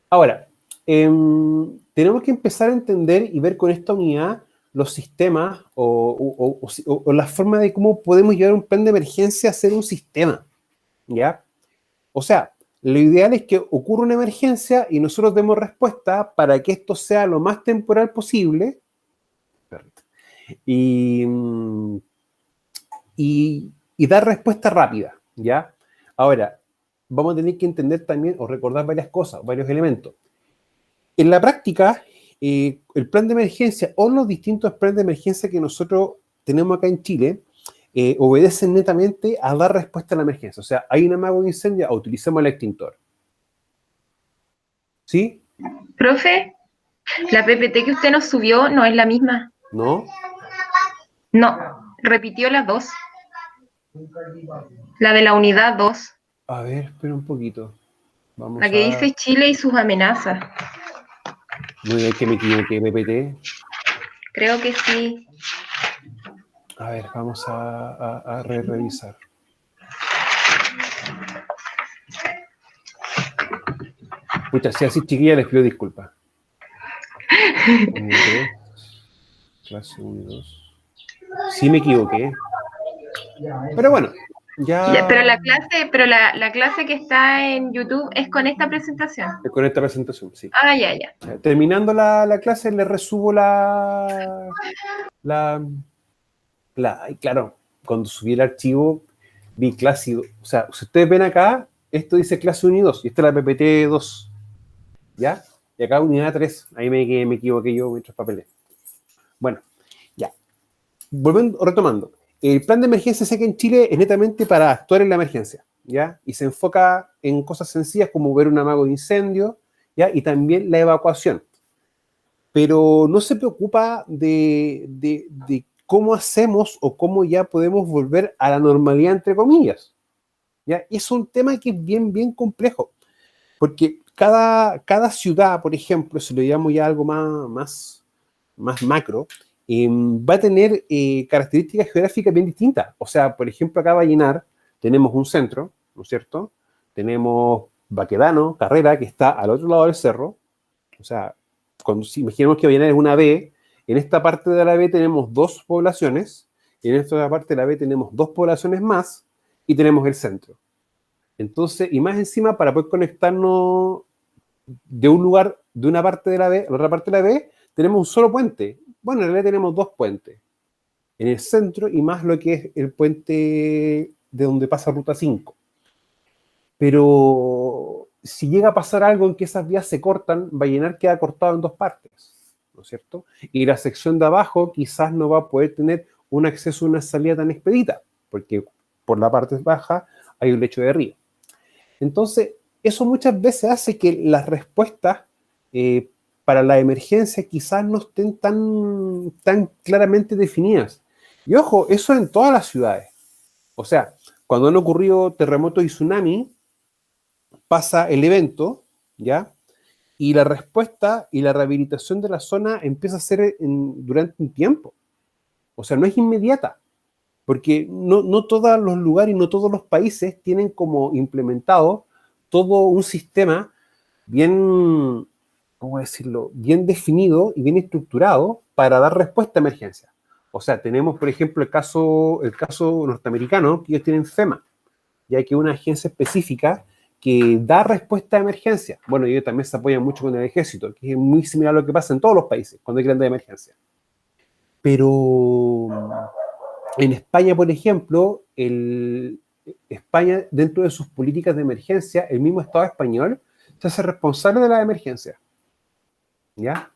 Ahora, tenemos que empezar a entender y ver con esta unidad los sistemas o la forma de cómo podemos llevar un plan de emergencia a ser un sistema, ¿ya? O sea, lo ideal es que ocurra una emergencia y nosotros demos respuesta para que esto sea lo más temporal posible y, y dar respuesta rápida, ¿ya? Ahora, vamos a tener que entender también o recordar varias cosas, varios elementos. En la práctica, el plan de emergencia o los distintos planes de emergencia que nosotros tenemos acá en Chile obedecen netamente a dar respuesta a la emergencia. O sea, hay un amago de incendio, utilicemos el extintor. ¿Sí? Profe, la PPT que usted nos subió no es la misma. ¿No? No, repitió las dos. La de la unidad 2. A ver, espera un poquito. Vamos La que a... dice Chile y sus amenazas. No digas que me equivoqué, PPT. Creo que sí. A ver, vamos a revisar. Pucha, si así chiquilla les pido disculpas. 1, 3, clase 1 y 2. Sí me equivoqué. Pero bueno, ya... Pero la clase que está en YouTube es con esta presentación. Con esta presentación, sí. Ah, ya, ya. Terminando la clase, les resubo y claro, cuando subí el archivo, vi clase, o sea, si ustedes ven acá, esto dice clase 1 y 2, y esta es la PPT 2, ¿ya? Y acá unidad 3, ahí me equivoqué yo mientras papelé. Bueno, ya. Volviendo, retomando. El plan de emergencia sé que en Chile es netamente para actuar en la emergencia, ¿ya? Y se enfoca en cosas sencillas como ver un amago de incendio, ¿ya? Y también la evacuación. Pero no se preocupa de cómo hacemos o cómo ya podemos volver a la normalidad, entre comillas, ¿ya? Y es un tema que es bien, bien complejo, porque cada ciudad, por ejemplo, si lo llamo ya algo más macro, va a tener características geográficas bien distintas. O sea, por ejemplo, acá Vallenar tenemos un centro, ¿no es cierto? Tenemos Baquedano, Carrera, que está al otro lado del cerro. O sea, si imaginemos que Vallenar es una B, en esta parte de la B tenemos 2 poblaciones, y en esta otra parte de la B tenemos 2 poblaciones más, y tenemos el centro. Entonces, y más encima, para poder conectarnos de un lugar, de una parte de la B a la otra parte de la B, tenemos un solo puente. Bueno, en realidad tenemos 2 puentes. En el centro y más lo que es el puente de donde pasa Ruta 5. Pero si llega a pasar algo en que esas vías se cortan, Vallenar queda cortado en 2 partes, ¿no es cierto? Y la sección de abajo quizás no va a poder tener un acceso a una salida tan expedita, porque por la parte baja hay un lecho de río. Entonces, eso muchas veces hace que las respuestas para la emergencia quizás no estén tan claramente definidas. Y ojo, eso en todas las ciudades. O sea, cuando han ocurrido terremotos y tsunamis, pasa el evento, ¿ya? Y la respuesta y la rehabilitación de la zona empieza a ser durante un tiempo. O sea, no es inmediata, porque no todos los lugares y no todos los países tienen como implementado todo un sistema bien, ¿cómo decirlo?, bien definido y bien estructurado para dar respuesta a emergencias. O sea, tenemos, por ejemplo, el caso norteamericano, que ellos tienen FEMA, ya que es una agencia específica que da respuesta a emergencias. Bueno, ellos también se apoyan mucho con el ejército, que es muy similar a lo que pasa en todos los países cuando hay grandes emergencias. Pero en España, por ejemplo, España, dentro de sus políticas de emergencia, el mismo Estado español se hace responsable de las emergencias. ¿Ya?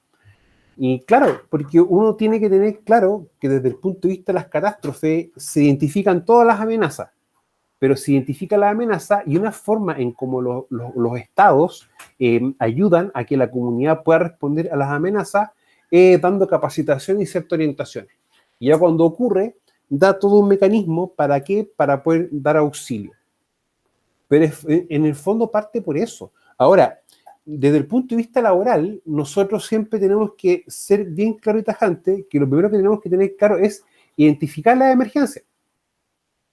Y claro, porque uno tiene que tener claro que desde el punto de vista de las catástrofes se identifican todas las amenazas, pero se identifica la amenaza y una forma en cómo los estados ayudan a que la comunidad pueda responder a las amenazas dando capacitación y cierta orientación. Y ya cuando ocurre, da todo un mecanismo para qué, para poder dar auxilio. Pero en el fondo parte por eso. Ahora, desde el punto de vista laboral, nosotros siempre tenemos que ser bien claro y tajante que lo primero que tenemos que tener claro es identificar las emergencias.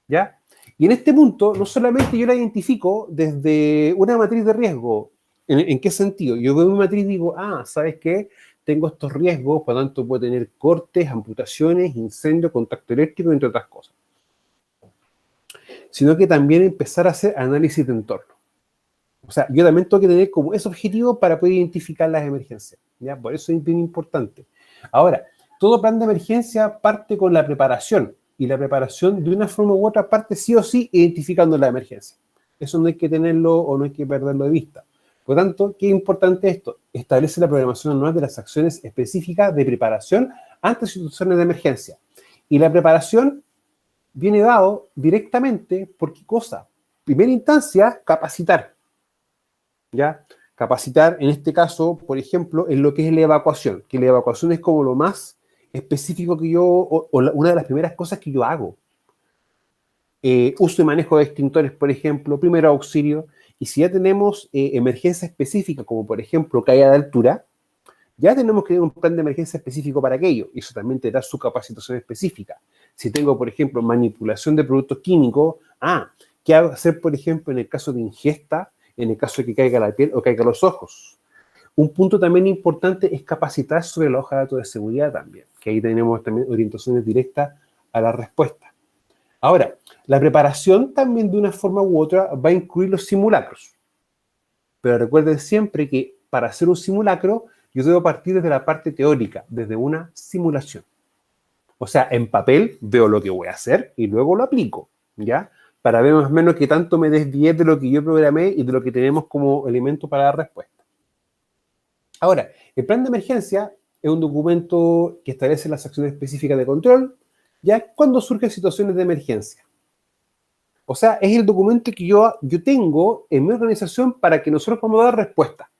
¿Ya? Y en este punto, no solamente yo la identifico desde una matriz de riesgo ¿En qué sentido? Yo veo mi matriz y digo, ¿sabes qué? Tengo estos riesgos, por lo tanto puedo tener cortes, amputaciones, incendio, contacto eléctrico, entre otras cosas. Sino que también empezar a hacer análisis de entorno. O sea, yo también tengo que tener como ese objetivo para poder identificar las emergencias, ¿ya? Por eso es bien importante. Ahora, todo plan de emergencia parte con la preparación, y la preparación de una forma u otra parte sí o sí identificando la emergencia. Eso no hay que tenerlo o no hay que perderlo de vista. Por lo tanto, ¿qué es importante esto? Establece la programación anual de las acciones específicas de preparación ante situaciones de emergencia. Y la preparación viene dado directamente por qué cosa. Primera instancia, capacitar. ¿Ya? Capacitar, en este caso, por ejemplo, en lo que es la evacuación, que la evacuación es como lo más específico que yo, una de las primeras cosas que yo hago. Uso y manejo de extintores, por ejemplo, primero auxilio, y si ya tenemos emergencia específica, como por ejemplo caída de altura, ya tenemos que tener un plan de emergencia específico para aquello, y eso también te da su capacitación específica. Si tengo, por ejemplo, manipulación de productos químicos, ¿qué hacer, por ejemplo, en el caso de ingesta, en el caso de que caiga la piel o caiga los ojos? Un punto también importante es capacitar sobre la hoja de datos de seguridad también, que ahí tenemos también orientaciones directas a la respuesta. Ahora, la preparación también de una forma u otra va a incluir los simulacros. Pero recuerden siempre que para hacer un simulacro, yo debo partir desde la parte teórica, desde una simulación. O sea, en papel veo lo que voy a hacer y luego lo aplico, ¿ya? Para ver más o menos qué tanto me desvíe de lo que yo programé y de lo que tenemos como elemento para la respuesta. Ahora, el plan de emergencia es un documento que establece las acciones específicas de control, ya cuando surgen situaciones de emergencia. O sea, es el documento que yo tengo en mi organización para que nosotros podamos dar respuesta.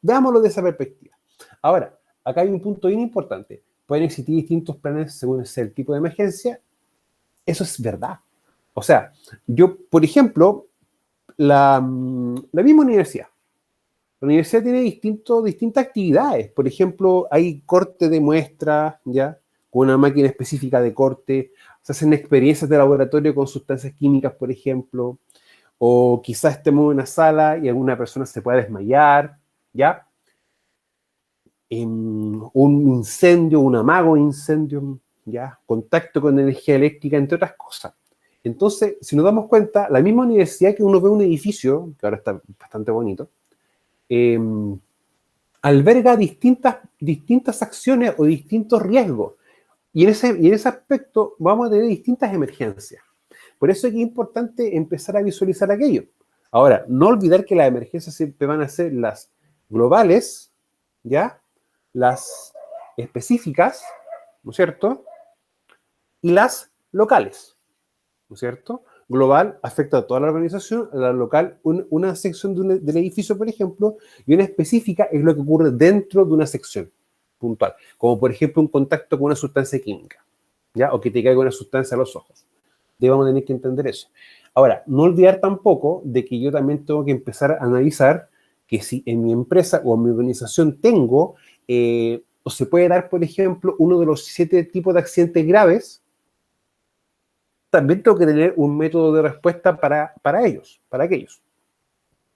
Veámoslo de esa perspectiva. Ahora, acá hay un punto bien importante. Pueden existir distintos planes según el tipo de emergencia. Eso es verdad. O sea, yo, por ejemplo, la misma universidad. La universidad tiene distintas actividades. Por ejemplo, hay corte de muestras, ¿ya? Con una máquina específica de corte. Se hacen experiencias de laboratorio con sustancias químicas, por ejemplo. O quizás estemos en una sala y alguna persona se pueda desmayar, ¿ya? Un incendio, un amago de incendio, ¿ya? Contacto con energía eléctrica, entre otras cosas. Entonces, si nos damos cuenta, la misma universidad que uno ve un edificio, que ahora está bastante bonito, alberga distintas acciones o distintos riesgos. Y en ese aspecto vamos a tener distintas emergencias. Por eso es que es importante empezar a visualizar aquello. Ahora, no olvidar que las emergencias siempre van a ser las globales, ¿ya? Las específicas, ¿no es cierto? Y las locales, ¿no es cierto? Global afecta a toda la organización, a la local una sección del edificio, por ejemplo, y una específica es lo que ocurre dentro de una sección puntual, como por ejemplo un contacto con una sustancia química, ¿ya? O que te caiga una sustancia a los ojos. Debemos tener que entender eso. Ahora, no olvidar tampoco de que yo también tengo que empezar a analizar que si en mi empresa o en mi organización tengo, o se puede dar, por ejemplo, uno de los 7 tipos de accidentes graves, también tengo que tener un método de respuesta para aquellos.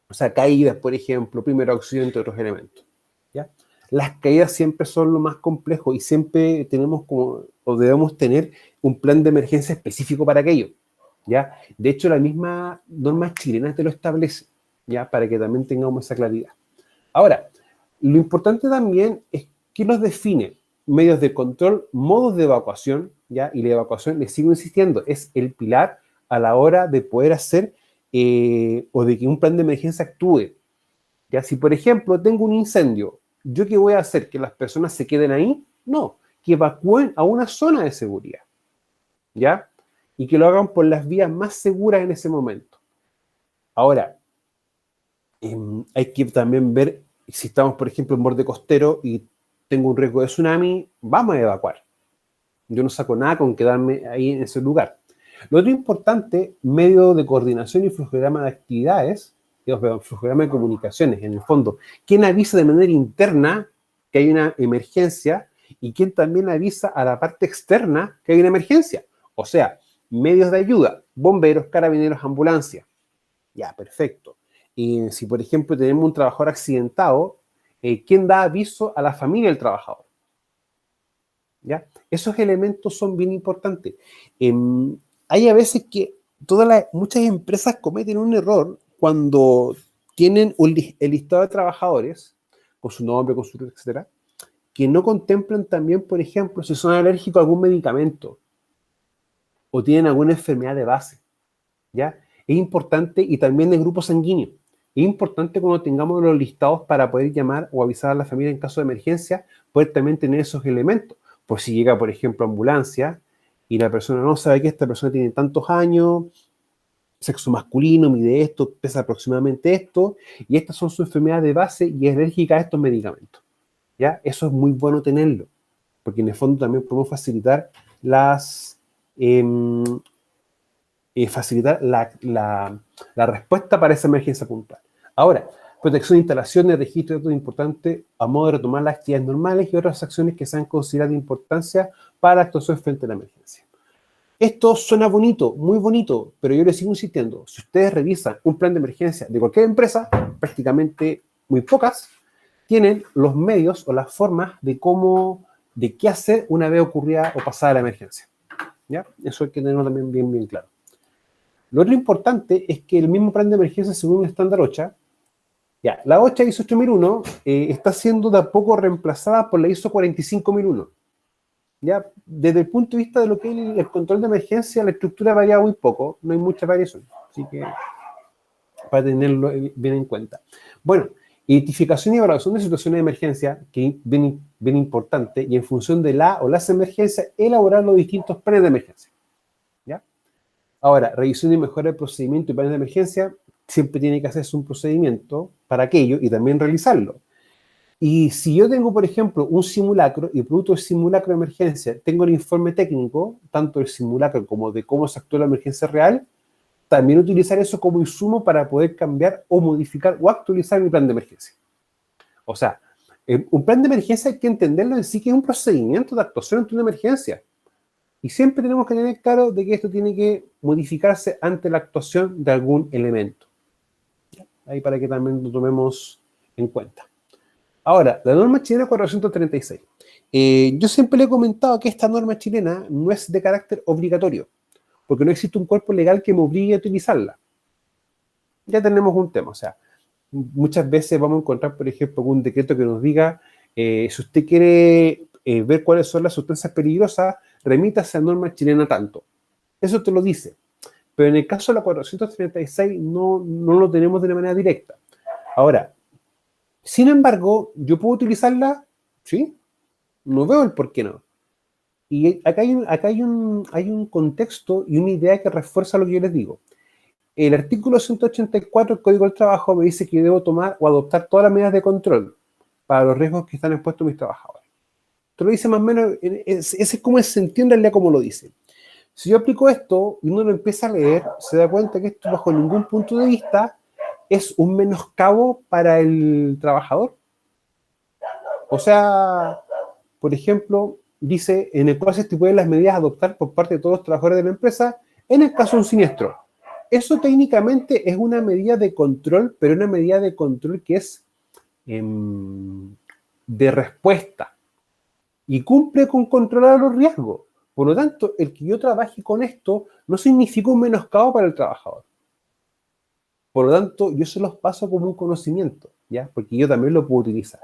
O sea, caídas, por ejemplo, primer auxilio, entre otros elementos, ¿ya? Las caídas siempre son lo más complejo y siempre tenemos o debemos tener un plan de emergencia específico para aquello, ¿ya? De hecho, la misma norma chilena te lo establece, ¿ya? Para que también tengamos esa claridad. Ahora, lo importante también es qué nos define medios de control, modos de evacuación, ¿ya? Y la evacuación, les sigo insistiendo, es el pilar a la hora de poder hacer o de que un plan de emergencia actúe. ¿Ya? Si, por ejemplo, tengo un incendio, ¿yo qué voy a hacer? ¿Que las personas se queden ahí? No, que evacúen a una zona de seguridad, ¿ya? Y que lo hagan por las vías más seguras en ese momento. Ahora, hay que también ver si estamos, por ejemplo, en borde costero y tengo un riesgo de tsunami, vamos a evacuar. Yo no saco nada con quedarme ahí en ese lugar. Lo otro importante, medio de coordinación y flujograma de actividades, flujograma de comunicaciones, en el fondo. ¿Quién avisa de manera interna que hay una emergencia y quién también avisa a la parte externa que hay una emergencia? O sea, medios de ayuda, bomberos, carabineros, ambulancia. Ya, perfecto. Si, por ejemplo, tenemos un trabajador accidentado, ¿quién da aviso a la familia del trabajador? ¿Ya? Esos elementos son bien importantes. Hay a veces que muchas empresas cometen un error cuando tienen el listado de trabajadores, con su nombre, con su etcétera, que no contemplan también, por ejemplo, si son alérgicos a algún medicamento o tienen alguna enfermedad de base, ¿ya? Es importante, y también de grupo sanguíneo, es importante cuando tengamos los listados para poder llamar o avisar a la familia en caso de emergencia, poder también tener esos elementos. Por si llega, por ejemplo, ambulancia y la persona no sabe que esta persona tiene tantos años, sexo masculino, mide esto, pesa aproximadamente esto, y estas son sus enfermedades de base y es alérgica a estos medicamentos. ¿Ya? Eso es muy bueno tenerlo, porque en el fondo también podemos facilitar facilitar la respuesta para esa emergencia puntual. Ahora, protección de instalaciones, registro de datos importantes a modo de retomar las actividades normales y otras acciones que sean consideradas de importancia para la actuación frente a la emergencia. Esto suena bonito, muy bonito, pero yo les sigo insistiendo. Si ustedes revisan un plan de emergencia de cualquier empresa, prácticamente muy pocas, tienen los medios o las formas de qué hacer una vez ocurrida o pasada la emergencia. ¿Ya? Eso hay que tenerlo también bien, bien claro. Lo otro importante es que el mismo plan de emergencia, según el estándar OSHA, ya, la OSHA ISO 8001 está siendo de a poco reemplazada por la ISO 45001. Ya, desde el punto de vista de lo que es el control de emergencia, la estructura ha variado muy poco, no hay mucha variación, así que para tenerlo bien en cuenta. Bueno, identificación y evaluación de situaciones de emergencia, que es bien, bien importante, y en función de la o las emergencias, elaborar los distintos planes de emergencia. ¿Ya? Ahora, revisión y mejora del procedimiento y planes de emergencia, siempre tiene que hacerse un procedimiento para aquello y también realizarlo. Y si yo tengo, por ejemplo, un simulacro y producto del simulacro de emergencia, tengo el informe técnico, tanto del simulacro como de cómo se actuó la emergencia real, también utilizar eso como insumo para poder cambiar o modificar o actualizar mi plan de emergencia. O sea, un plan de emergencia hay que entenderlo en sí que es un procedimiento de actuación ante una emergencia. Y siempre tenemos que tener claro de que esto tiene que modificarse ante la actuación de algún elemento. Ahí para que también lo tomemos en cuenta. Ahora, la norma chilena 436. Yo siempre le he comentado que esta norma chilena no es de carácter obligatorio, porque no existe un cuerpo legal que me obligue a utilizarla. Ya tenemos un tema, o sea, muchas veces vamos a encontrar, por ejemplo, un decreto que nos diga, si usted quiere ver cuáles son las sustancias peligrosas, remítase a norma chilena tanto. Eso te lo dice. Pero en el caso de la 436 no lo tenemos de una manera directa. Ahora, sin embargo, ¿yo puedo utilizarla? Sí. No veo el por qué no. Y acá hay un contexto y una idea que refuerza lo que yo les digo. El artículo 184 del Código del Trabajo me dice que yo debo tomar o adoptar todas las medidas de control para los riesgos que están expuestos mis trabajadores. Esto lo dice más o menos, ese es como se entiende en realidad como lo dice. Si yo aplico esto y uno lo empieza a leer, se da cuenta que esto bajo ningún punto de vista es un menoscabo para el trabajador. O sea, por ejemplo, dice en el cual se estipulan las medidas a adoptar por parte de todos los trabajadores de la empresa en el caso de un siniestro. Eso técnicamente es una medida de control, pero una medida de control que es de respuesta y cumple con controlar los riesgos. Por lo tanto, el que yo trabaje con esto no significa un menoscabo para el trabajador. Por lo tanto, yo se los paso como un conocimiento, ¿ya? Porque yo también lo puedo utilizar.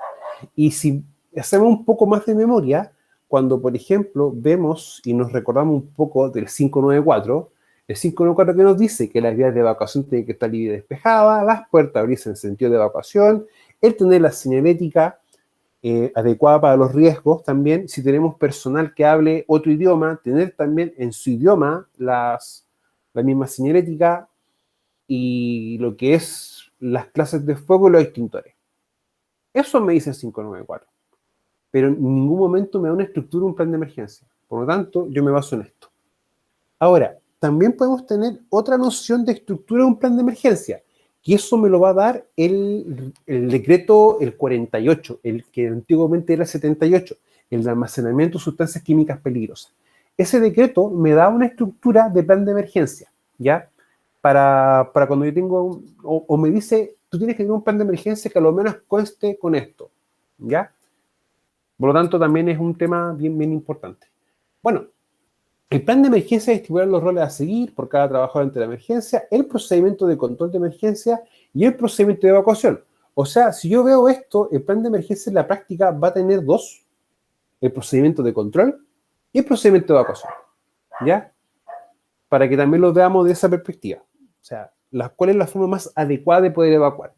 Y si hacemos un poco más de memoria, cuando, por ejemplo, vemos y nos recordamos un poco del 594, el 594 que nos dice que las vías de evacuación tienen que estar libres y despejadas, las puertas abrirse en sentido de evacuación, el tener la señalética adecuada para los riesgos también, si tenemos personal que hable otro idioma, tener también en su idioma la misma señalética y lo que es las clases de fuego y los extintores. Eso me dice el 594. Pero en ningún momento me da una estructura, un plan de emergencia. Por lo tanto, yo me baso en esto. Ahora, también podemos tener otra noción de estructura de un plan de emergencia, que eso me lo va a dar el decreto, el 48, el que antiguamente era el 78, el de almacenamiento de sustancias químicas peligrosas. Ese decreto me da una estructura de plan de emergencia, ¿ya? Para cuando yo tengo, o me dice tú tienes que tener un plan de emergencia que a lo menos conste con esto, ¿ya? Por lo tanto, también es un tema bien, bien importante. Bueno, el plan de emergencia es estipular los roles a seguir por cada trabajador ante la emergencia, el procedimiento de control de emergencia y el procedimiento de evacuación. O sea, si yo veo esto, el plan de emergencia en la práctica va a tener dos: el procedimiento de control y el procedimiento de evacuación, ¿ya? Para que también lo veamos de esa perspectiva. O sea, ¿cuál es la forma más adecuada de poder evacuar?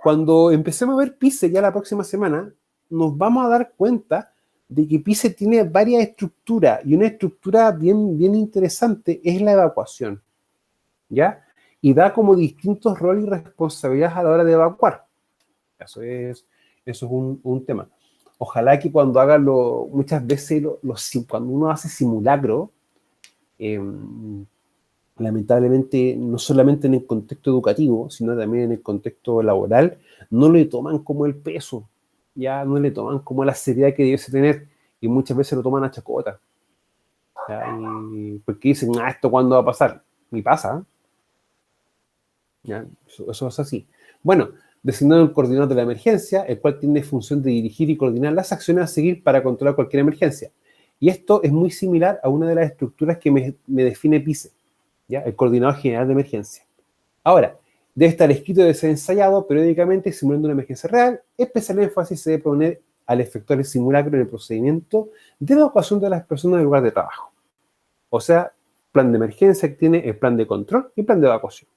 Cuando empecemos a ver PICE ya la próxima semana, nos vamos a dar cuenta de que PICE tiene varias estructuras, y una estructura bien, bien interesante es la evacuación, ¿ya? Y da como distintos roles y responsabilidades a la hora de evacuar. Eso es un tema. Ojalá que cuando hagan muchas veces, cuando uno hace simulacro, lamentablemente, no solamente en el contexto educativo, sino también en el contexto laboral, no le toman como el peso, ya no le toman como la seriedad que debiese tener, y muchas veces lo toman a chacota. ¿Ya? Porque dicen, ¿esto cuándo va a pasar? Y pasa. ¿Ya? Eso es así. Bueno, designado el coordinador de la emergencia, el cual tiene función de dirigir y coordinar las acciones a seguir para controlar cualquier emergencia. Y esto es muy similar a una de las estructuras que me define PICE, ¿ya? El coordinador general de emergencia. Ahora, debe estar escrito y debe ser ensayado periódicamente simulando una emergencia real. Especial énfasis se debe poner al efectuar el simulacro en el procedimiento de evacuación de las personas del lugar de trabajo. O sea, plan de emergencia que tiene el plan de control y plan de evacuación.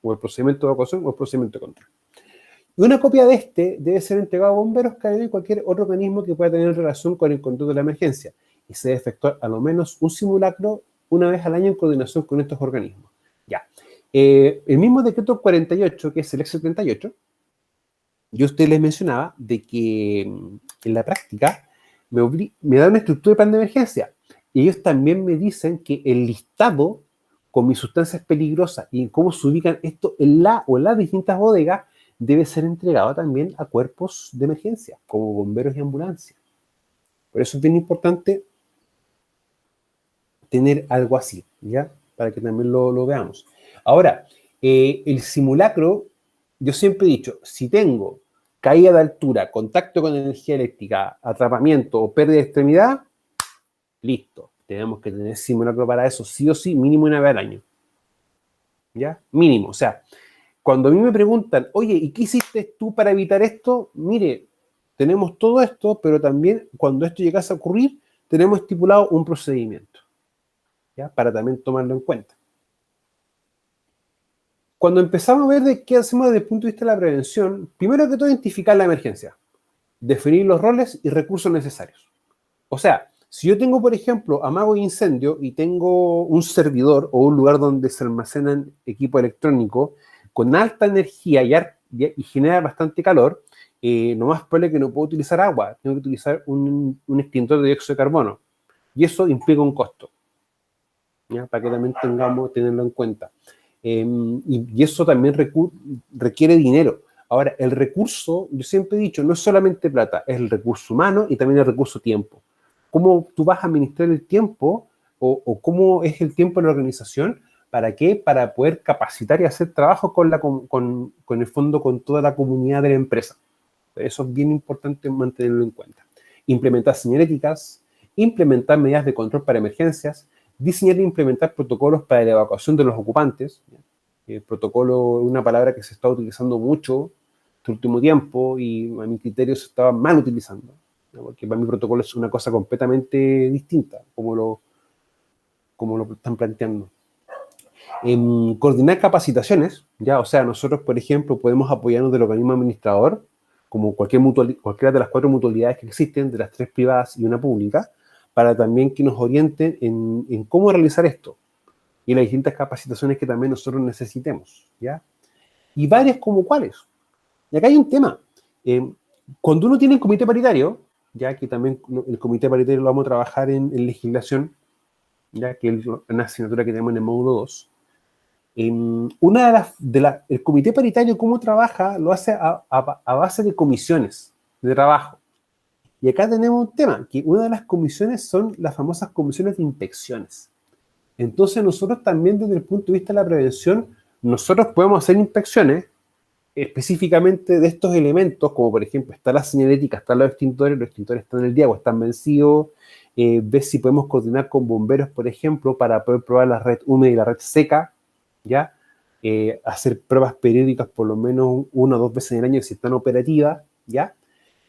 O el procedimiento de evacuación o el procedimiento de control. Y una copia de este debe ser entregado a bomberos, carabineros y cualquier otro organismo que pueda tener relación con el control de la emergencia. Y se debe efectuar a lo menos un simulacro una vez al año en coordinación con estos organismos. Ya. El mismo decreto 48, que es el ex-78, yo a ustedes les mencionaba de que en la práctica me da una estructura de plan de emergencia. Y ellos también me dicen que el listado con mis sustancias peligrosas y en cómo se ubican esto en las distintas bodegas debe ser entregado también a cuerpos de emergencia, como bomberos y ambulancias. Por eso es bien importante tener algo así, ¿ya? Para que también lo veamos. Ahora, el simulacro, yo siempre he dicho, si tengo caída de altura, contacto con energía eléctrica, atrapamiento o pérdida de extremidad, listo. Tenemos que tener simulacro para eso, sí o sí, mínimo una vez al año. ¿Ya? Mínimo. O sea, cuando a mí me preguntan, oye, ¿y qué hiciste tú para evitar esto? Mire, tenemos todo esto, pero también cuando esto llegase a ocurrir, tenemos estipulado un procedimiento, ¿ya? Para también tomarlo en cuenta. Cuando empezamos a ver de qué hacemos desde el punto de vista de la prevención, primero que todo, identificar la emergencia, definir los roles y recursos necesarios. O sea, si yo tengo, por ejemplo, amago de incendio y tengo un servidor o un lugar donde se almacenan equipo electrónico con alta energía y genera bastante calor, lo más probable es que no puedo utilizar agua, tengo que utilizar un extintor de dióxido de carbono. Y eso implica un costo, ¿ya? Para que también tenerlo en cuenta. Y eso también requiere dinero. Ahora, el recurso, yo siempre he dicho, no es solamente plata, es el recurso humano y también el recurso tiempo. ¿Cómo tú vas a administrar el tiempo o cómo es el tiempo en la organización? ¿Para qué? Para poder capacitar y hacer trabajo con el fondo, con toda la comunidad de la empresa. Eso es bien importante mantenerlo en cuenta. Implementar señaléticas, implementar medidas de control para emergencias, diseñar e implementar protocolos para la evacuación de los ocupantes. El protocolo es una palabra que se está utilizando mucho este último tiempo y a mi criterio se estaba mal utilizando, ¿no? Porque para mí protocolo es una cosa completamente distinta, como lo están planteando. Coordinar capacitaciones, ya, o sea, nosotros, por ejemplo, podemos apoyarnos del organismo administrador, como cualquiera de las 4 mutualidades que existen, de las 3 privadas y una pública, para también que nos orienten en cómo realizar esto y las distintas capacitaciones que también nosotros necesitemos, ¿ya? Y varias como cuáles. Y acá hay un tema. Cuando uno tiene un comité paritario, ya que también el comité paritario lo vamos a trabajar en legislación, ya que es una asignatura que tenemos en el módulo 2, el comité paritario, ¿cómo trabaja? Lo hace a base de comisiones de trabajo. Y acá tenemos un tema, que una de las comisiones son las famosas comisiones de inspecciones. Entonces nosotros también desde el punto de vista de la prevención, nosotros podemos hacer inspecciones, específicamente de estos elementos, como por ejemplo está la señalética, están los extintores están en el día o están vencidos, ver si podemos coordinar con bomberos, por ejemplo, para poder probar la red húmeda y la red seca, ¿ya? Hacer pruebas periódicas por lo menos 1 o 2 veces en el año si están operativas, ¿ya?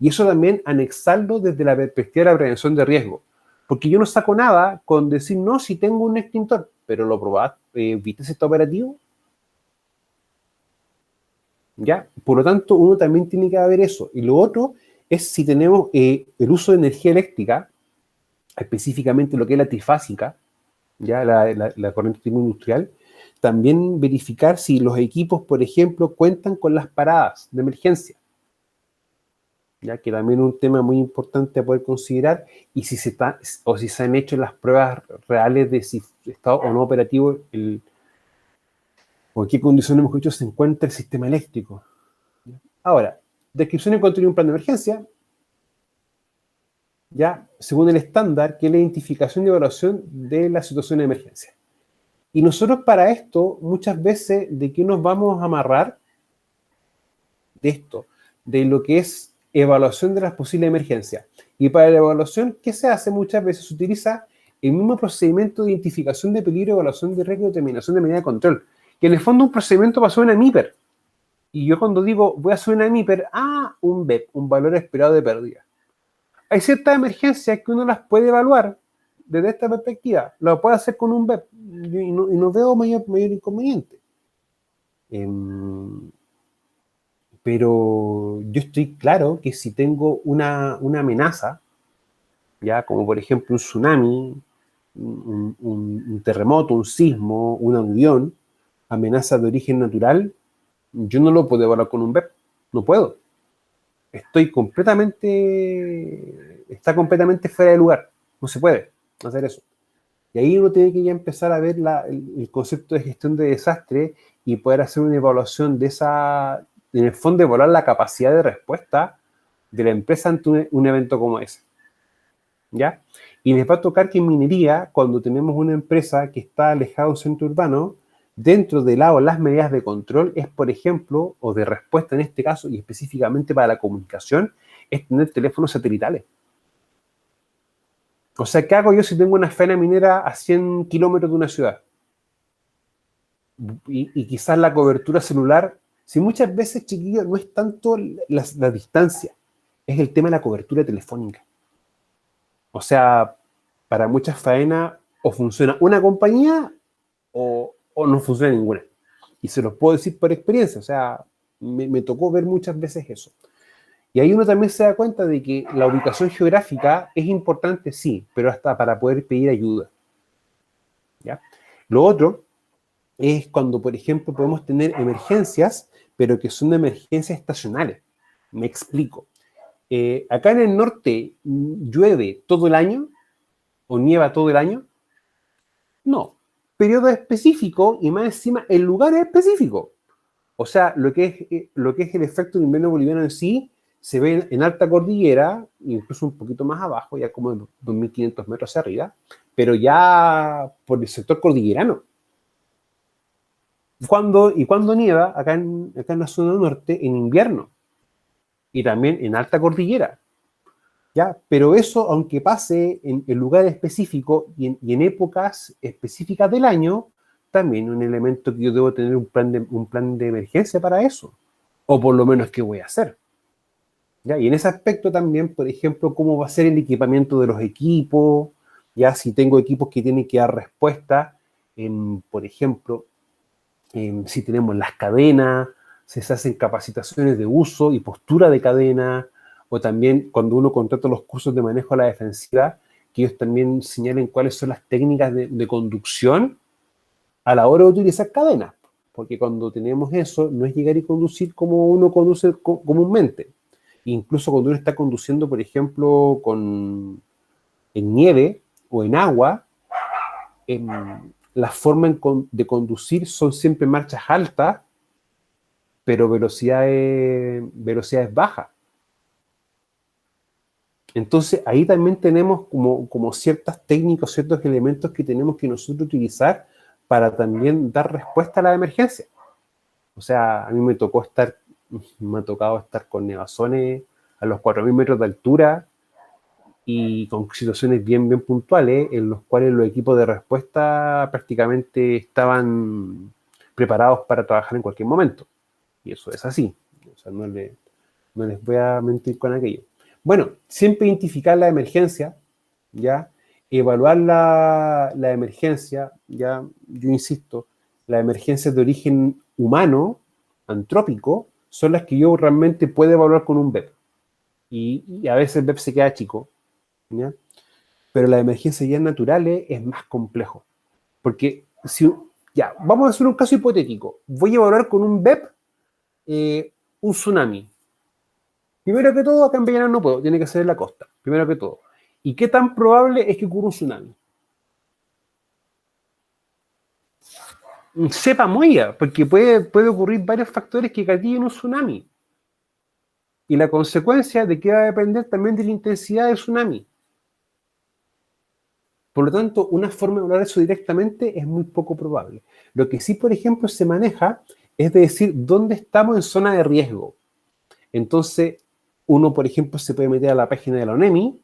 Y eso también anexarlo desde la perspectiva de la prevención de riesgo. Porque yo no saco nada con decir, no, si tengo un extintor, pero lo probaste, ¿viste si está operativo? ¿Ya? Por lo tanto, uno también tiene que ver eso. Y lo otro es si tenemos el uso de energía eléctrica, específicamente lo que es la trifásica, ¿ya? La corriente tipo industrial, también verificar si los equipos, por ejemplo, cuentan con las paradas de emergencia, ya que también es un tema muy importante a poder considerar, y si se han hecho las pruebas reales de si está o no operativo o en qué condiciones, mejor dicho, se encuentra el sistema eléctrico. Ahora, descripción y contenido de un plan de emergencia, ya según el estándar, que es la identificación y evaluación de la situación de emergencia. Y nosotros para esto, muchas veces, ¿de qué nos vamos a amarrar? De esto, de lo que es evaluación de las posibles emergencias. Y para la evaluación, ¿qué se hace? Muchas veces se utiliza el mismo procedimiento de identificación de peligro, evaluación de riesgo y determinación de medida de control, que en el fondo es un procedimiento basado en MIPER. Y yo cuando digo voy a hacer una MIPER, un BEP, un valor esperado de pérdida. Hay ciertas emergencias que uno las puede evaluar desde esta perspectiva. Lo puede hacer con un BEP y no veo mayor inconveniente. Pero yo estoy claro que si tengo una amenaza, ya como por ejemplo un tsunami, un terremoto, un sismo, un aluvión, amenaza de origen natural, yo no lo puedo evaluar con un BEP, no puedo. Está completamente fuera de lugar, no se puede hacer eso. Y ahí uno tiene que ya empezar a ver el concepto de gestión de desastre y poder hacer una evaluación de esa, en el fondo evaluar la capacidad de respuesta de la empresa ante un evento como ese. ¿Ya? Y les va a tocar que en minería, cuando tenemos una empresa que está alejada de un centro urbano, dentro de las medidas de control es, por ejemplo, o de respuesta en este caso, y específicamente para la comunicación, es tener teléfonos satelitales. O sea, ¿qué hago yo si tengo una faena minera a 100 kilómetros de una ciudad? Y quizás la cobertura celular, si muchas veces, chiquillos, no es tanto la distancia, es el tema de la cobertura telefónica. O sea, para muchas faenas o funciona una compañía o no funciona ninguna. Y se los puedo decir por experiencia, o sea, me tocó ver muchas veces eso. Y ahí uno también se da cuenta de que la ubicación geográfica es importante, sí, pero hasta para poder pedir ayuda. ¿Ya? Lo otro es cuando, por ejemplo, podemos tener emergencias, pero que son emergencias estacionales. Me explico. Acá en el norte llueve todo el año o nieva todo el año. No, periodo específico y más encima el lugar es específico. O sea, lo que es el efecto del invierno boliviano en sí se ve en alta cordillera, incluso un poquito más abajo, ya como en 2.500 metros hacia arriba, pero ya por el sector cordillerano. Cuando nieva acá en la zona norte en invierno y también en alta cordillera. ¿Ya? Pero eso, aunque pase en lugares específicos y en épocas específicas del año, también un elemento que yo debo tener un plan de emergencia para eso. O por lo menos, ¿qué voy a hacer? ¿Ya? Y en ese aspecto también, por ejemplo, cómo va a ser el equipamiento de los equipos, ya si tengo equipos que tienen que dar respuesta, por ejemplo, si tenemos las cadenas, si se hacen capacitaciones de uso y postura de cadena, o también cuando uno contrata los cursos de manejo a la defensiva, que ellos también señalen cuáles son las técnicas de conducción a la hora de utilizar cadenas. Porque cuando tenemos eso, no es llegar y conducir como uno conduce comúnmente. Incluso cuando uno está conduciendo, por ejemplo, en nieve o en agua, la forma de conducir son siempre marchas altas, pero velocidades bajas. Entonces, ahí también tenemos como ciertas técnicas, ciertos elementos que tenemos que nosotros utilizar para también dar respuesta a la emergencia. O sea, a mí me tocó estar Me ha tocado estar con nevazones a los 4.000 metros de altura y con situaciones bien, bien puntuales en los cuales los equipos de respuesta prácticamente estaban preparados para trabajar en cualquier momento. Y eso es así. O sea, no les voy a mentir con aquello. Bueno, siempre identificar la emergencia, ¿ya? Evaluar la emergencia, ¿ya? Yo insisto, las emergencias de origen humano, antrópico, son las que yo realmente puedo evaluar con un BEP. Y a veces el BEP se queda chico, ¿ya? Pero las emergencias ya naturales es más complejo. Porque si, ya, vamos a hacer un caso hipotético. Voy a evaluar con un BEP un tsunami. Primero que todo, acá en Villarán no puedo, tiene que ser en la costa, primero que todo. ¿Y qué tan probable es que ocurra un tsunami? Sepa moya, porque puede ocurrir varios factores que gatillen un tsunami. Y la consecuencia de que va a depender también de la intensidad del tsunami. Por lo tanto, una forma de hablar eso directamente es muy poco probable. Lo que sí, por ejemplo, se maneja es de decir dónde estamos en zona de riesgo. Entonces, uno, por ejemplo, se puede meter a la página de la ONEMI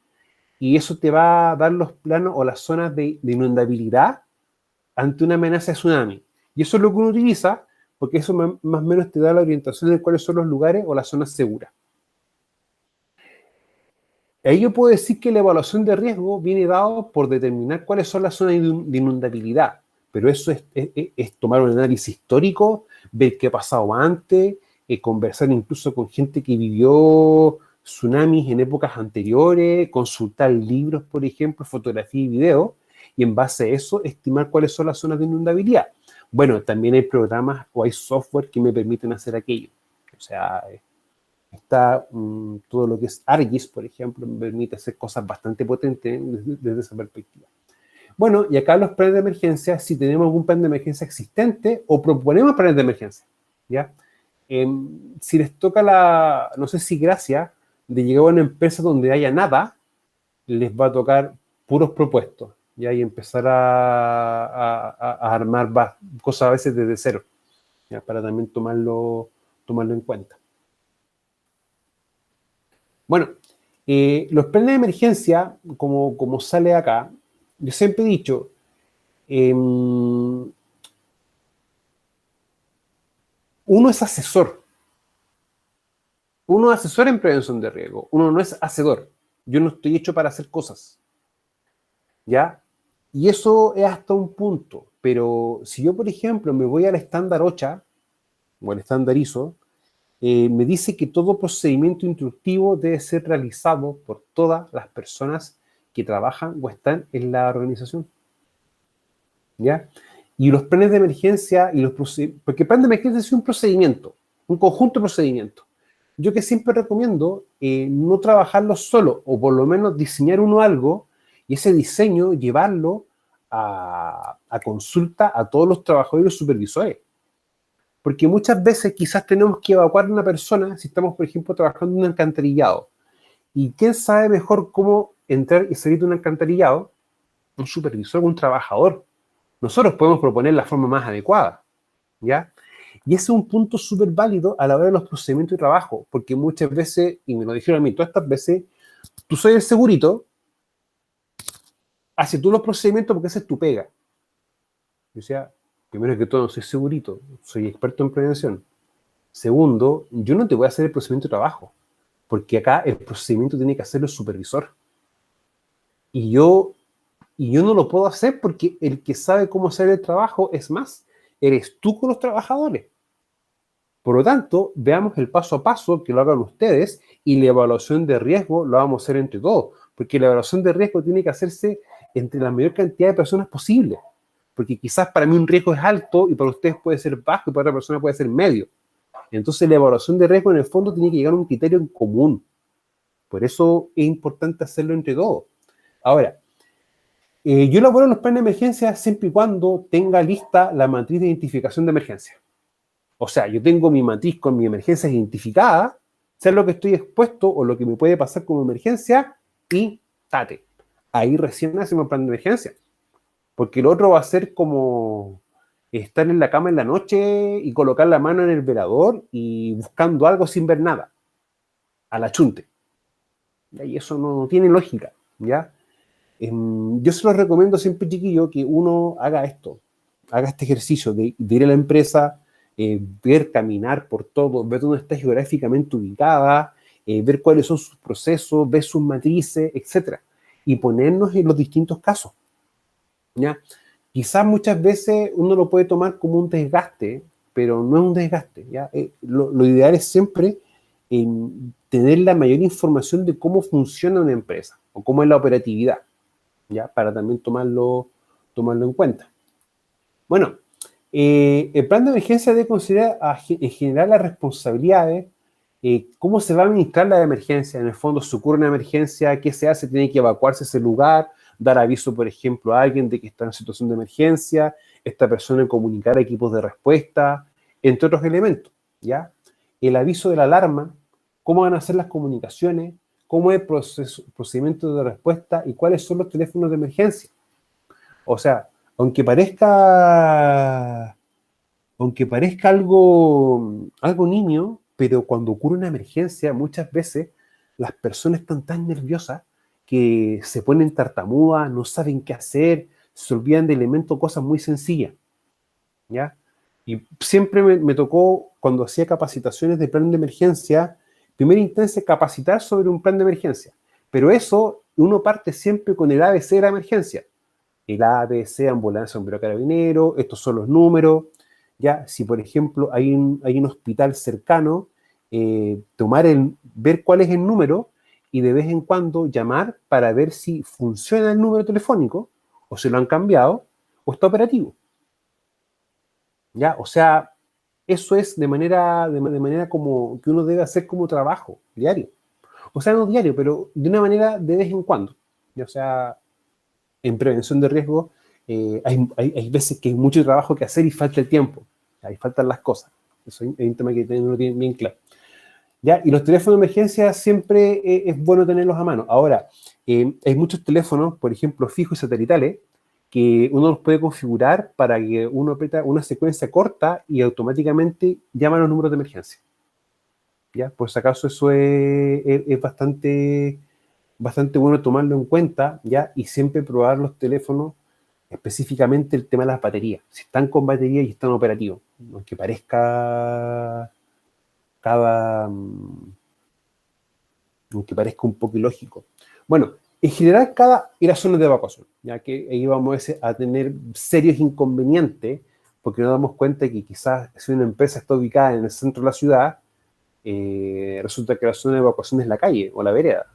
y eso te va a dar los planos o las zonas de inundabilidad ante una amenaza de tsunami. Y eso es lo que uno utiliza porque eso más o menos te da la orientación de cuáles son los lugares o las zonas seguras. Ahí yo puedo decir que la evaluación de riesgo viene dado por determinar cuáles son las zonas de inundabilidad, pero eso es tomar un análisis histórico, ver qué ha pasado antes, conversar incluso con gente que vivió tsunamis en épocas anteriores, consultar libros, por ejemplo, fotografía y video, y en base a eso estimar cuáles son las zonas de inundabilidad. Bueno, también hay programas o hay software que me permiten hacer aquello. O sea, está todo lo que es ArcGIS, por ejemplo, me permite hacer cosas bastante potentes desde esa perspectiva. Bueno, y acá los planes de emergencia, si tenemos algún plan de emergencia existente o proponemos planes de emergencia, ¿ya? Si les toca no sé si gracia, de llegar a una empresa donde haya nada, les va a tocar puros propuestos, ¿ya? Y empezar a armar cosas a veces desde cero, ¿ya? Para también tomarlo en cuenta. Bueno, los planes de emergencia, como sale acá, yo siempre he dicho, uno es asesor. Uno es asesor en prevención de riesgo. Uno no es hacedor. Yo no estoy hecho para hacer cosas. ¿Ya? Y eso es hasta un punto. Pero si yo, por ejemplo, me voy al estándar OCHA o al estándar ISO, me dice que todo procedimiento instructivo debe ser realizado por todas las personas que trabajan o están en la organización. ¿Ya? Y los planes de emergencia y porque el plan de emergencia es un procedimiento, un conjunto de procedimientos. Yo que siempre recomiendo no trabajarlo solo, o por lo menos diseñar uno algo, y ese diseño llevarlo a consulta a todos los trabajadores y supervisores. Porque muchas veces quizás tenemos que evacuar a una persona si estamos, por ejemplo, trabajando en un alcantarillado. ¿Y quién sabe mejor cómo entrar y salir de un alcantarillado? Un supervisor, un trabajador. Nosotros podemos proponer la forma más adecuada, ¿ya? Y ese es un punto súper válido a la hora de los procedimientos de trabajo, porque muchas veces, y me lo dijeron a mí todas estas veces, tú soy el segurito, haces tú los procedimientos porque esa es tu pega. Yo decía, primero que todo, no soy segurito, soy experto en prevención. Segundo, yo no te voy a hacer el procedimiento de trabajo, porque acá el procedimiento tiene que hacerlo el supervisor. Y yo no lo puedo hacer porque el que sabe cómo hacer el trabajo es más, eres tú con los trabajadores. Por lo tanto, veamos el paso a paso que lo hagan ustedes y la evaluación de riesgo lo vamos a hacer entre todos, porque la evaluación de riesgo tiene que hacerse entre la mayor cantidad de personas posible, porque quizás para mí un riesgo es alto y para ustedes puede ser bajo y para otra persona puede ser medio. Entonces la evaluación de riesgo en el fondo tiene que llegar a un criterio en común. Por eso es importante hacerlo entre todos. Ahora, yo elaboro los planes de emergencia siempre y cuando tenga lista la matriz de identificación de emergencia. O sea, yo tengo mi matriz con mi emergencia identificada, sé lo que estoy expuesto o lo que me puede pasar como emergencia y tate. Ahí recién hacemos el plan de emergencia. Porque el otro va a ser como estar en la cama en la noche y colocar la mano en el velador y buscando algo sin ver nada, a la chunte. Y eso no tiene lógica, ¿ya? Yo se los recomiendo siempre, chiquillo, que uno haga esto, haga este ejercicio de ir a la empresa, ver, caminar por todo, ver dónde está geográficamente ubicada, ver cuáles son sus procesos, ver sus matrices, etcétera, y ponernos en los distintos casos, ¿ya? Quizás muchas veces uno lo puede tomar como un desgaste, pero no es un desgaste, ¿ya? Lo ideal es siempre tener la mayor información de cómo funciona una empresa o cómo es la operatividad, ¿ya? Para también tomarlo en cuenta. Bueno, el plan de emergencia debe considerar en general las responsabilidades, cómo se va a administrar la emergencia. En el fondo, si ocurre una emergencia, ¿qué se hace? Tiene que evacuarse ese lugar, dar aviso, por ejemplo, a alguien de que está en situación de emergencia, esta persona comunicar a equipos de respuesta, entre otros elementos, ¿ya? El aviso de la alarma, cómo van a ser las comunicaciones, cómo es el procedimiento de respuesta y cuáles son los teléfonos de emergencia. O sea, aunque parezca, aunque parezca algo nimio, pero cuando ocurre una emergencia, muchas veces las personas están tan nerviosas que se ponen tartamudas, no saben qué hacer, se olvidan de elementos, cosas muy sencillas, ¿ya? Y siempre me tocó, cuando hacía capacitaciones de plan de emergencia, primera instancia, capacitar sobre un plan de emergencia. Pero eso, uno parte siempre con el ABC de la emergencia. El ABC, ambulancia, bombero, carabinero, estos son los números. Ya, si por ejemplo hay un hospital cercano, ver cuál es el número y de vez en cuando llamar para ver si funciona el número telefónico, o se lo han cambiado, o está operativo. ¿Ya? O sea, eso es de manera como que uno debe hacer como trabajo diario. O sea, no diario, pero de una manera de vez en cuando. ¿Ya? O sea, en prevención de riesgo hay veces que hay mucho trabajo que hacer y falta el tiempo. Ahí faltan las cosas. Eso es un tema que uno tiene bien claro. ¿Ya? Y los teléfonos de emergencia siempre es bueno tenerlos a mano. Ahora, hay muchos teléfonos, por ejemplo, fijos y satelitales, que uno los puede configurar para que uno aprieta una secuencia corta y automáticamente llama a los números de emergencia. ¿Ya? Por si acaso eso es bastante bueno tomarlo en cuenta, ¿ya? Y siempre probar los teléfonos, específicamente el tema de las baterías. Si están con batería y están operativos, aunque parezca cada... aunque parezca un poco ilógico. Bueno, en general, y las zonas de evacuación, ya que ahí vamos a tener serios inconvenientes, porque nos damos cuenta que quizás si una empresa está ubicada en el centro de la ciudad, resulta que la zona de evacuación es la calle o la vereda.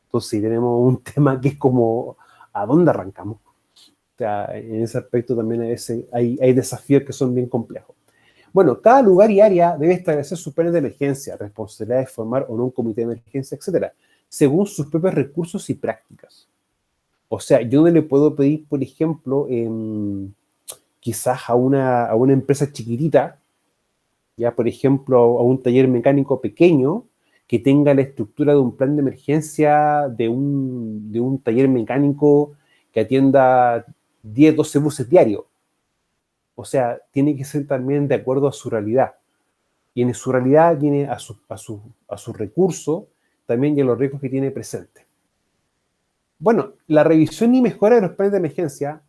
Entonces tenemos un tema que es como, ¿a dónde arrancamos? O sea, en ese aspecto también hay desafíos que son bien complejos. Bueno, cada lugar y área debe establecer sus planes de emergencia, responsabilidad de formar o no un comité de emergencia, etcétera, según sus propios recursos y prácticas. O sea, yo no le puedo pedir, por ejemplo, quizás a una empresa chiquitita, ya por ejemplo a un taller mecánico pequeño, que tenga la estructura de un plan de emergencia de un taller mecánico que atienda 10, 12 buses diarios. O sea, tiene que ser también de acuerdo a su realidad. Y en su realidad tiene a sus recursos también y a los riesgos que tiene presente. Bueno, la revisión y mejora de los planes de emergencia,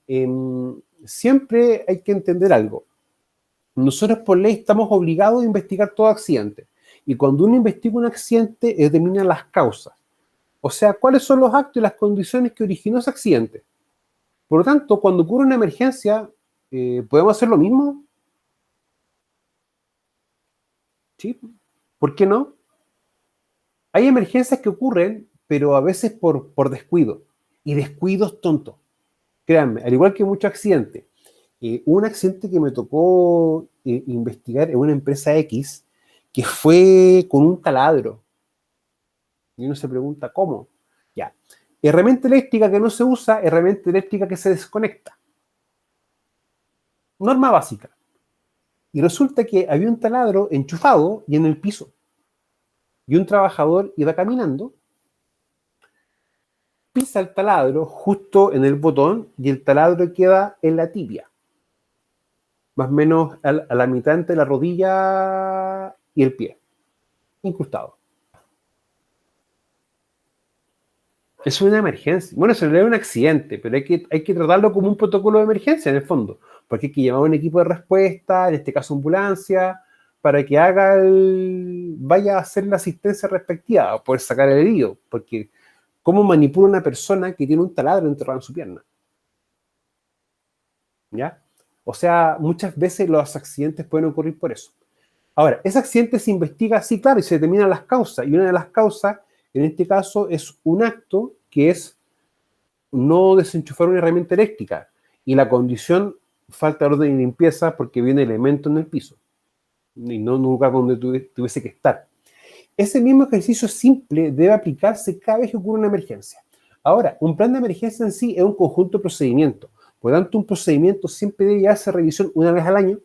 siempre hay que entender algo. Nosotros por ley estamos obligados a investigar todo accidente. Y cuando uno investiga un accidente, determina las causas. O sea, cuáles son los actos y las condiciones que originó ese accidente. Por lo tanto, cuando ocurre una emergencia, ¿podemos hacer lo mismo? ¿Sí? ¿Por qué no? Hay emergencias que ocurren, pero a veces por descuido. Y descuidos tontos. Créanme, al igual que muchos accidentes. Un accidente que me tocó investigar en una empresa X, que fue con un taladro. Y uno se pregunta, ¿cómo? Ya. Herramienta eléctrica que no se usa, herramienta eléctrica que se desconecta. Norma básica. Y resulta que había un taladro enchufado y en el piso. Y un trabajador iba caminando, pisa el taladro justo en el botón y el taladro queda en la tibia. más o menos a la mitad entre la rodilla y el pie, incrustado. Es una emergencia. Bueno, se le da un accidente, pero hay que tratarlo como un protocolo de emergencia en el fondo, porque hay que llamar a un equipo de respuesta, en este caso ambulancia, para que vaya a hacer la asistencia respectiva, a poder sacar el herido, porque ¿cómo manipula una persona que tiene un taladro enterrado en su pierna? ¿Ya? O sea, muchas veces los accidentes pueden ocurrir por eso. Ahora, ese accidente se investiga, sí, claro, y se determinan las causas, y una de las causas, en este caso, es un acto que es no desenchufar una herramienta eléctrica, y la condición falta de orden y limpieza porque viene elemento en el piso, y no en un lugar donde tuviese que estar. Ese mismo ejercicio simple debe aplicarse cada vez que ocurre una emergencia. Ahora, un plan de emergencia en sí es un conjunto de procedimientos. Por lo tanto, un procedimiento siempre debe hacer revisión una vez al año,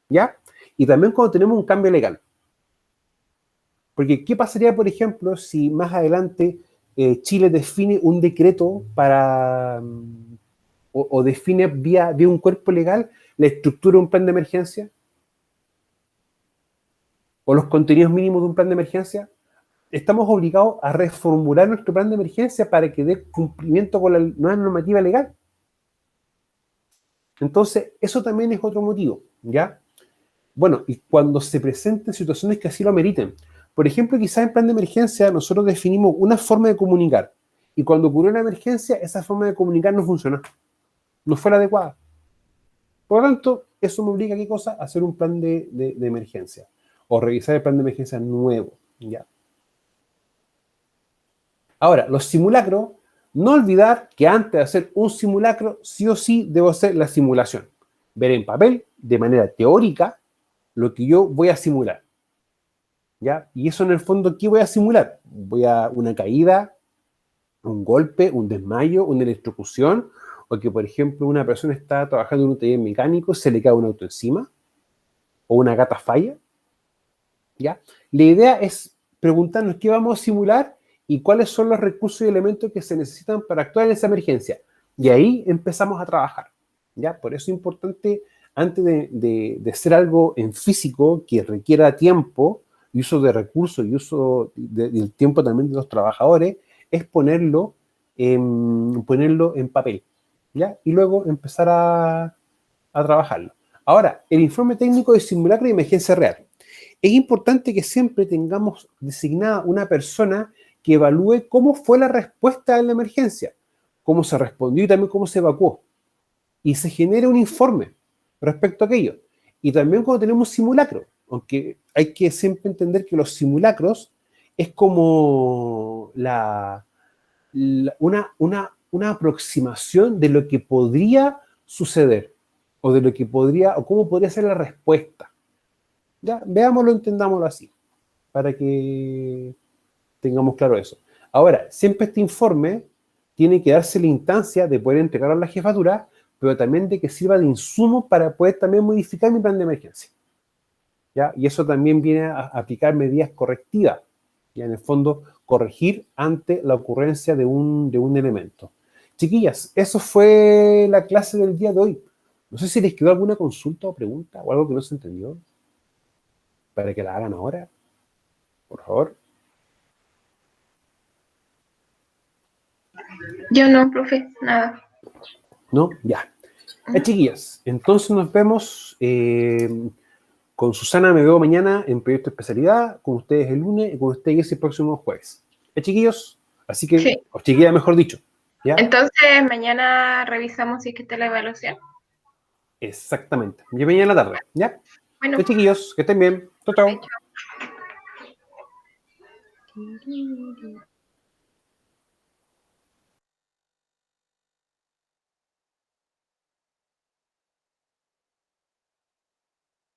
¿ya? Y también cuando tenemos un cambio legal. Porque, ¿qué pasaría, por ejemplo, si más adelante Chile define un decreto para, o define vía un cuerpo legal la estructura de un plan de emergencia? ¿O los contenidos mínimos de un plan de emergencia? Estamos obligados a reformular nuestro plan de emergencia para que dé cumplimiento con la nueva normativa legal. Entonces, eso también es otro motivo, ¿ya? Bueno, y cuando se presenten situaciones que así lo ameriten. Por ejemplo, quizás en plan de emergencia nosotros definimos una forma de comunicar, y cuando ocurrió una emergencia, esa forma de comunicar no funcionó, no fue la adecuada. Por lo tanto, eso me obliga a ¿qué cosa? A hacer un plan de emergencia, o revisar el plan de emergencia nuevo, ¿ya? Ahora, los simulacros, no olvidar que antes de hacer un simulacro, sí o sí debo hacer la simulación. Ver en papel, de manera teórica, lo que yo voy a simular, ¿ya? Y eso en el fondo, ¿qué voy a simular? Voy a una caída, un golpe, un desmayo, una electrocución, o que, por ejemplo, una persona está trabajando en un taller mecánico, se le cae un auto encima, o una gata falla, ¿ya? La idea es preguntarnos qué vamos a simular y cuáles son los recursos y elementos que se necesitan para actuar en esa emergencia. Y ahí empezamos a trabajar, ¿ya? Por eso es importante, antes de hacer algo en físico que requiera tiempo, y uso de recursos y uso del tiempo también de los trabajadores, es ponerlo en papel, ¿ya? Y luego empezar a trabajarlo. Ahora, el informe técnico de simulacro de emergencia real. Es importante que siempre tengamos designada una persona que evalúe cómo fue la respuesta a la emergencia, cómo se respondió y también cómo se evacuó. Y se genere un informe respecto a aquello. Y también cuando tenemos simulacro, aunque hay que siempre entender que los simulacros es como una aproximación de lo que podría suceder, o de lo que podría, o cómo podría ser la respuesta. Ya, veámoslo, entendámoslo así, para que tengamos claro eso. Ahora, siempre este informe tiene que darse la instancia de poder entregarlo a la jefatura, pero también de que sirva de insumo para poder también modificar mi plan de emergencia, ¿ya? Y eso también viene a aplicar medidas correctivas, y en el fondo corregir ante la ocurrencia de un elemento. Chiquillas, eso fue la clase del día de hoy. No sé si les quedó alguna consulta o pregunta o algo que no se entendió, para que la hagan ahora, por favor. Yo no, profe, nada. ¿No? Ya. Chiquillas, entonces nos vemos. Con Susana me veo mañana en Proyecto Especialidad, con ustedes el lunes y con ustedes el próximo jueves. Chiquillos, así que, Sí. o chiquillas mejor dicho, ¿ya? Entonces, mañana revisamos si es que está la evaluación. Exactamente. Y mañana en la tarde, ¿ya? Bueno, Chiquillos, que estén bien. Chau, chau. chao.